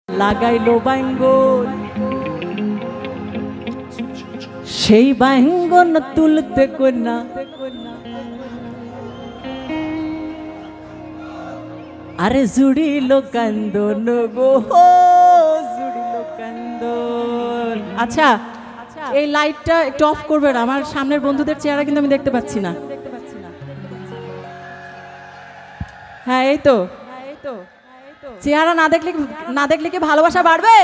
লাগাইলো বাইঙ্গন, সেই বাইঙ্গন তুলতে কন্যা আরে জুড়িল কান্দন গো, জুড়িল কান্দন। আচ্ছা, এই লাইটটা একটু অফ করবেন, আমার সামনের বন্ধুদের চেহারা কিন্তু আমি দেখতে পাচ্ছি না। হ্যাঁ, এই তো চেহারা না দেখলে কি ভালোবাসা বাড়বে?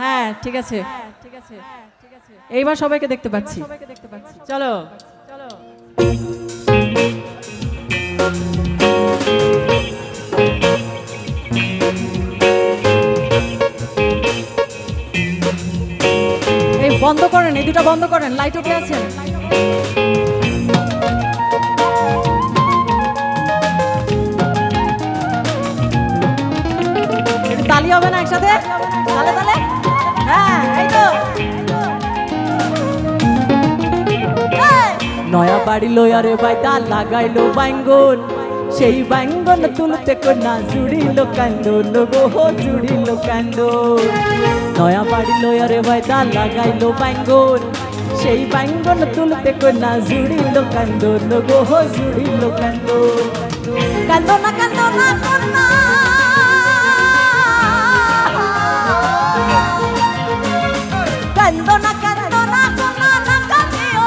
হ্যাঁ, ঠিক আছে, এইবার সবাইকে দেখতে পাচ্ছি। চলো এই বন্ধ করেন, এই দুটা বন্ধ করেন, লাইট ওকে আছেন। তালি হবে না একসাথে? তালে তালে, হ্যাঁ, এই তো। নয়া বাড়ি লয়ারে বাইদা লাগাইলো বাইঙ্গন, সেই বাইঙ্গন তুলতে কন্যা জুড়িল কান্দন গো, জুড়িল কান্দন। নয়া বাড়ি লয়ারে বাইদা লাগাইলো বাইঙ্গন, সেই বাইঙ্গন তুলতে কন্যা জুড়িল কান্দন গো, জুড়িল কান্দন। কান্দনা কান্দনা কন্যা কান্দনা কান্দনা কন্যা না কাঁদিও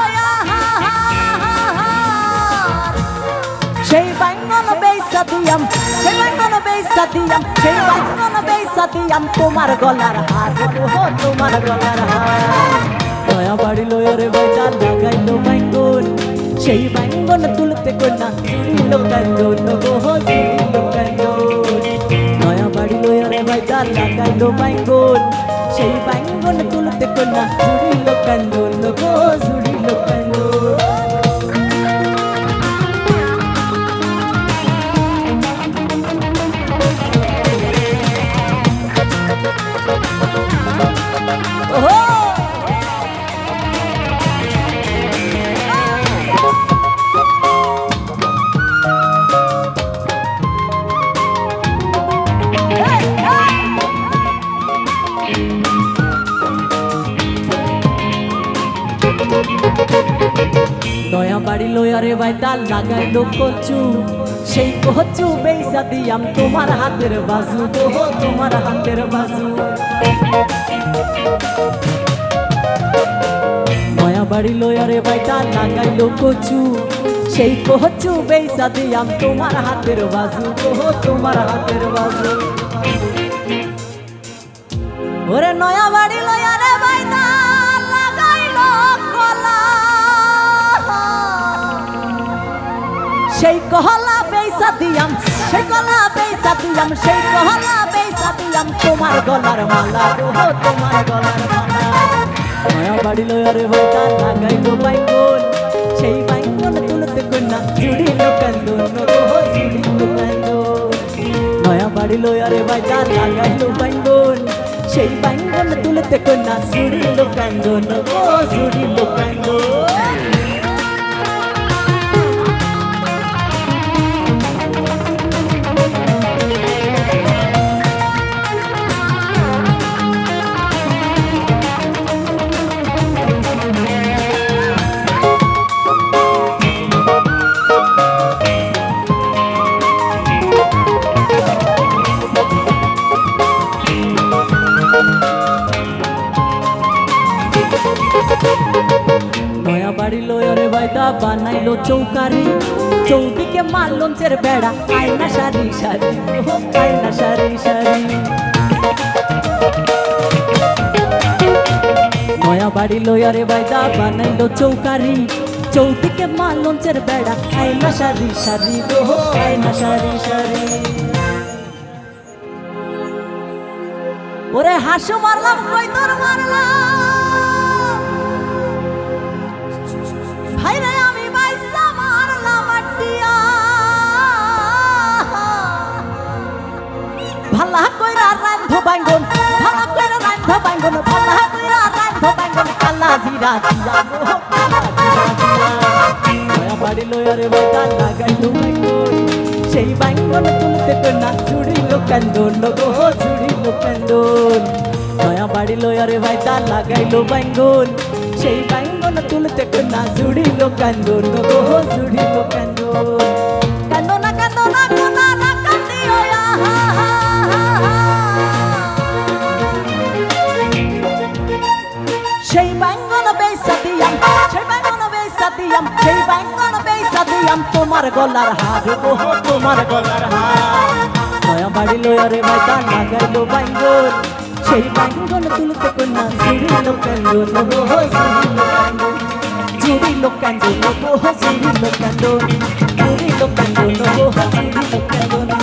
সেই বাইঙ্গন বেইসা দিয়াম, সেই বাইঙ্গন বেইসা দিয়াম, সেই বাইঙ্গন বেইসা দিয়াম তোমার গলার হার গো, তোমার গলার হার। নয়া বাড়ি লয়ারে বাইদা লাগাইলো বাইঙ্গন, সেই বাইঙ্গন তুলতে কন্যা জুড়িল কান্দন গো, জুড়িল কান্দন। নয়া বাড়ি লয়ারে বাইদা লাগাইলো বাইঙ্গন, সেই বাইঙ্গন তুলতে কন্যা জুড়িল কান্দন গো, জুড়িল কান্দন। নয়া বাড়ি লয়ারে বাইদা লাগাইলো কচু, সেই কচু বেইসা দিয়াম তোমার হাতের বাজু গো, তোমার হাতের বাজু। নয়া বাড়ি লয়ারে বাইদা লাগাইলো কচু, সেই কচু বেইসা দিয়াম তোমার হাতের বাজু গো, তোমার হাতের বাজু। ওরে নয়া বাড়ি লয়ারে বাইদা লাগাইলো কলা, সেই কহলা বেইসা দিয়াম, সেই কলা বেইসা দিয়াম, সেই কহলা বেইসা দিয়াম তোমার গলার মালা গো, তোমার গলার মালা। নয়া বাড়ি লয়ারে বাইদা লাগাইলো বাইঙ্গন, সেই বাইঙ্গন তুলতে কন্যা জুড়িল কান্দন গো, জুড়িল কান্দন। নয়া বাড়ি লয়ারে বাইদা লাগাইলো বাইঙ্গন, সেই বাইঙ্গন তুলতে কন্যা জুড়িল কান্দন গো, জুড়িল কান্দন। নয়া বাড়ি লয়ারে বাইদা বানাইলো চৌকারি, চৌদিকে মালঞ্চের বেড়া, আয়না সারি সারি, আয়না সারি সারি। নয়া বাড়ি লয়ারে বাইদা বানাইলো চৌকারি, চৌদিকে মালঞ্চের বেড়া, আয়না সারি সারি গো, আয়না সারি সারি। ওরে হাসু মারলাম কই তোর মারলাম, ভাইরে আমি বাইসা মারলাম আটিয়া, ভালা কইরা রান্ধ বাইঙ্গন, ভালা কইরা রান্ধ বাইঙ্গন, ভালা কইরা রান্ধ বাইঙ্গন, কালা জিরা দিয়া গো, কালা জিরা দিয়া। নয়া বাড়ি লয়ারে বাইদা লাগাইলো বাইঙ্গন, সেই বাইঙ্গন তুলতে কন্যা জুড়িল কান্দন গো, জুড়িল ক্যান্ডল নয়া বাড়ি লয়ারে ভাই তার লাগাইলো বাইঙ্গল সেই বাইঙ্গল তুলতে কন্যা জুড়িল ক্যান্ডল গো জুড়িল ক্যান্ডল কান্দো না কোনা না কান্দিও সেই বাইঙ্গল বেইসা দিয়াম সেই বাইঙ্গল বেইসা দিয়াম সেই বাইঙ্গল বেইসা দিয়াম তোমার গলার হার গো তোমার গলার হার নয়া বাড়ি লয়ারে ভাই তার লাগাইলো বাইঙ্গল সেই বাইঙ্গল তুলতে কন্যা জুড়িল ক্যান্ডল গো জুড়িল ক্যান্ডল গো জুড়িল ক্যান্ডল জুড়িল ক্যান্ডল গো জুড়িল ক্যান্ডল